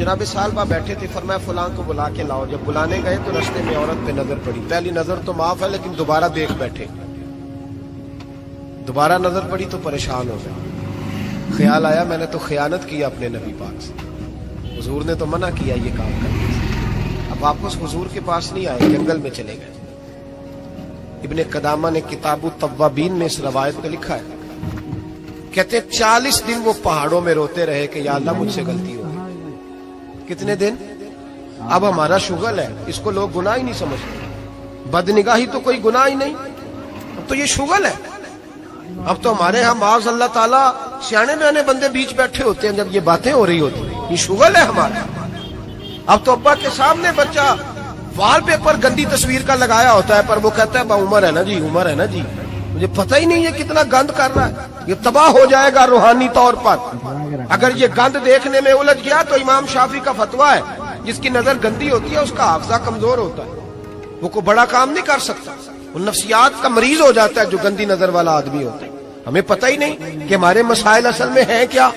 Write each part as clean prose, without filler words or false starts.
جناب صالبہ بیٹھے تھے، فرمایا فلاں کو بلا کے لاؤ. جب بلانے گئے تو رستے میں عورت پہ نظر پڑی. پہلی نظر تو معاف ہے لیکن دوبارہ دیکھ بیٹھے. دوبارہ نظر پڑی تو پریشان ہو گئے. خیال آیا میں نے تو خیانت کی اپنے نبی پاک سے. حضور نے تو منع کیا یہ کام کرنے سے. اب واپس حضور کے پاس نہیں آئے، جنگل میں چلے گئے. ابن قدامہ نے کتاب التوابین میں اس روایت کو لکھا ہے. کہتے 40 دن وہ پہاڑوں میں روتے رہے کہ یا اللہ مجھ سے غلطی ہو گئی. کتنے دن؟ اب ہمارا شغل ہے، اس کو لوگ گناہ ہی نہیں سمجھتے. بدنگاہی تو کوئی گناہ ہی نہیں، اب تو یہ شغل ہے. اب تو ہمارے ہاں معاذ اللہ تعالیٰ سیانے بیانے بندے بیچ بیٹھے ہوتے ہیں جب یہ باتیں ہو رہی ہوتی ہیں. یہ شغل ہے ہمارا. اب تو ابا کے سامنے بچہ وال پیپر گندی تصویر کا لگایا ہوتا ہے پر وہ کہتا ہے با عمر ہے نا جی، عمر ہے نا جی. مجھے پتہ ہی نہیں یہ کتنا گند کر رہا ہے. یہ تباہ ہو جائے گا روحانی طور پر. اگر یہ گند دیکھنے میں الجھ گیا تو امام شافعی کا فتویٰ ہے جس کی نظر گندی ہوتی ہے اس کا حافظہ کمزور ہوتا ہے، وہ کوئی بڑا کام نہیں کر سکتا. وہ نفسیات کا مریض ہو جاتا ہے جو گندی نظر والا آدمی ہوتا ہے. ہمیں پتہ ہی نہیں کہ ہمارے مسائل اصل میں ہیں کیا.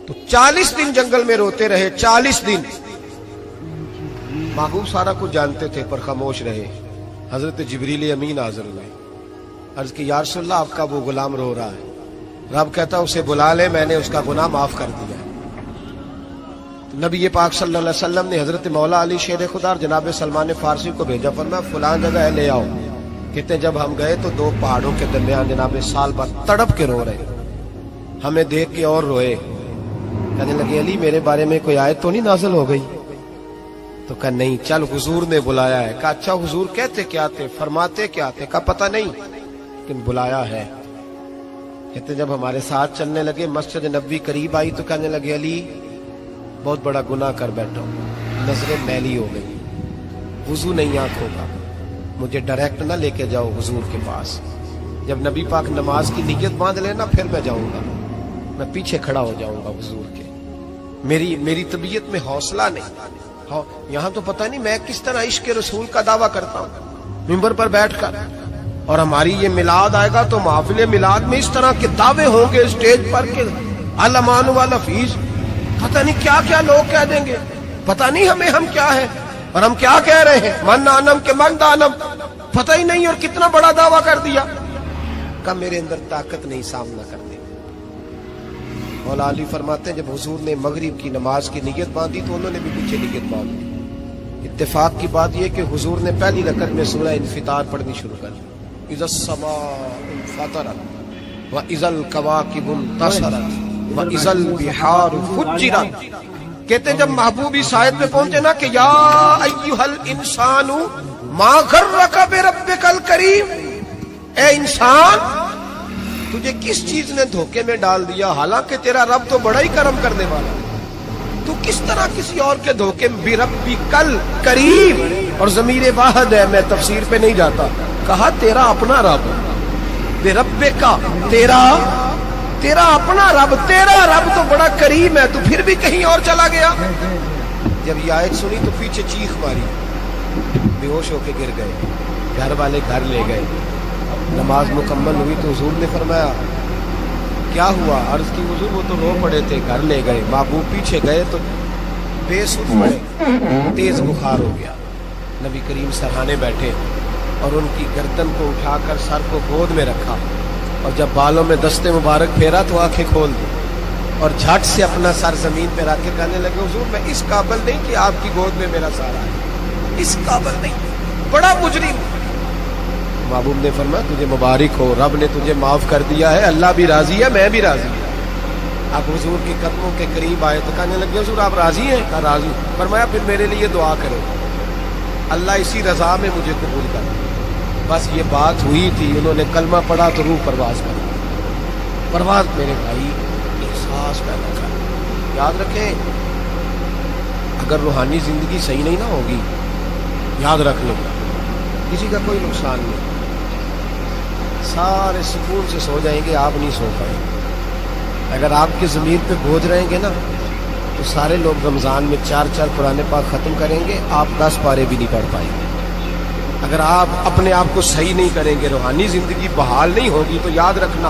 تو 40 دن جنگل میں روتے رہے. 40 دن محبوب سارا کچھ جانتے تھے پر خاموش رہے. حضرت جبریل امین حاضر ہوئے. عرض کی یا رسول اللہ آپ کا وہ غلام رو رہا ہے. رب کہتا اسے بلا لے، میں نے اس کا گناہ معاف کر دیا. نبی پاک صلی اللہ علیہ وسلم نے حضرت مولا علی شیر خدا اور جناب سلمان فارسی کو بھیجا، فرمایا فلاں جگہ ہے لے آؤ. کہتے جب ہم گئے تو 2 پہاڑوں کے درمیان جناب صالبہ تڑپ کے رو رہے. ہمیں دیکھ کے اور روئے. کہنے لگے علی میرے بارے میں کوئی آیت تو نہیں نازل ہو گئی؟ تو کہا نہیں، چل حضور نے بلایا ہے. کہا اچھا حضور کہتے کیا تھے، فرماتے کیا تھے؟ کہا پتہ نہیں لیکن بلایا ہے. کہتے جب ہمارے ساتھ چلنے لگے مسجد نبوی قریب آئی تو کہنے لگے علی بہت بڑا گناہ کر بیٹھا ہوں، نظریں میلی ہو گئی، وضو نہیں آنکھوں کا، مجھے ڈائریکٹ نہ لے کے جاؤ حضور کے پاس. جب نبی پاک نماز کی نیت باندھ لینا پھر میں جاؤں گا، میں پیچھے کھڑا ہو جاؤں گا حضور کے. میری طبیعت میں حوصلہ نہیں. یہاں تو پتہ نہیں میں کس طرح عشق رسول کا دعویٰ کرتا ہوں منبر پر بیٹھ کر. اور ہماری یہ میلاد آئے گا تو محافل میلاد میں اس طرح کے دعوے ہوں گے اسٹیج پر کہ علمان والحفیظ. پتہ نہیں کیا کیا لوگ کہہ دیں گے، پتہ نہیں ہم کیا ہیں اور ہم کیا کہہ رہے ہیں. من آنم کے من دانم، پتہ ہی نہیں اور کتنا بڑا دعویٰ کر دیا. کہ میرے اندر طاقت نہیں سامنا کرنے. مولا علی فرماتے ہیں جب حضور نے مغرب کی نماز کی نیت باندھی تو انہوں نے بھی پیچھے نیت باندھ دی. اتفاق کی بات یہ کہ حضور نے پہلی رکعت میں سورہ انفطار پڑھنی شروع کر دی. اذا السماء انفطرت واذا الكواكب انتصرت واذا البحار فجرت. کہتے ہیں جب محبوب اس آیت میں پہنچے نا کہ یا ایھا الانسان ما غرک بربک الکریم، اے انسان تجھے کس چیز نے دھوکے میں ڈال دیا، حالانکہ تیرا رب تو بڑا ہی کرم کرنے والا ہے. تو کس طرح کسی اور کے دھوکے میں بربک الکریم. اور ضمیر واحد ہے، میں تفسیر پہ نہیں جاتا. کہا تیرا اپنا رب، بربک تیرا اپنا رب، تیرا رب تو بڑا کریم ہے، تو پھر بھی کہیں اور چلا گیا. جب یہ آیت سنی تو پیچھے چیخ ماری، بے ہوش ہو کے گر گئے. گھر والے گھر لے گئے. نماز مکمل ہوئی تو حضور نے فرمایا کیا ہوا؟ عرض کی حضور وہ تو رو پڑے تھے. گھر لے گئے. محبوب پیچھے گئے تو بے سوچ پڑے، تیز بخار ہو گیا. نبی کریم سرہانے بیٹھے اور ان کی گردن کو اٹھا کر سر کو گود میں رکھا اور جب بالوں میں دستے مبارک پھیرا تو آنکھیں کھول دی اور جھٹ سے اپنا سر زمین پہ رکھ کے کہنے لگے حضور میں اس قابل نہیں کہ آپ کی گود میں میرا سارا ہے، اس قابل نہیں، بڑا مجرم. محبوب نے فرمایا تجھے مبارک ہو، رب نے تجھے معاف کر دیا ہے، اللہ بھی راضی ہے، میں بھی راضی ہوں. اب حضور کے قدموں کے قریب آئے تو کہنے لگے حضور آپ راضی ہیں؟ کہا راضی. فرمایا پھر میرے لیے دعا کرو، اللہ اسی رضا میں مجھے قبول کر. بس یہ بات ہوئی تھی، انہوں نے کلمہ پڑھا تو روح پرواز کر. پرواز میرے بھائی احساس پیدا کر. یاد رکھیں اگر روحانی زندگی صحیح نہیں نہ ہوگی، یاد رکھ لیں کسی کا کوئی نقصان نہیں. سارے سکون سے سو جائیں گے، آپ نہیں سو پائیں گے. اگر آپ کے ضمیر پہ بوجھ رہیں گے نا تو سارے لوگ رمضان میں 4 قرآن پاک ختم کریں گے، آپ 10 پارے بھی نہیں پڑھ پائیں گے. اگر آپ اپنے آپ کو صحیح نہیں کریں گے، روحانی زندگی بحال نہیں ہوگی، تو یاد رکھنا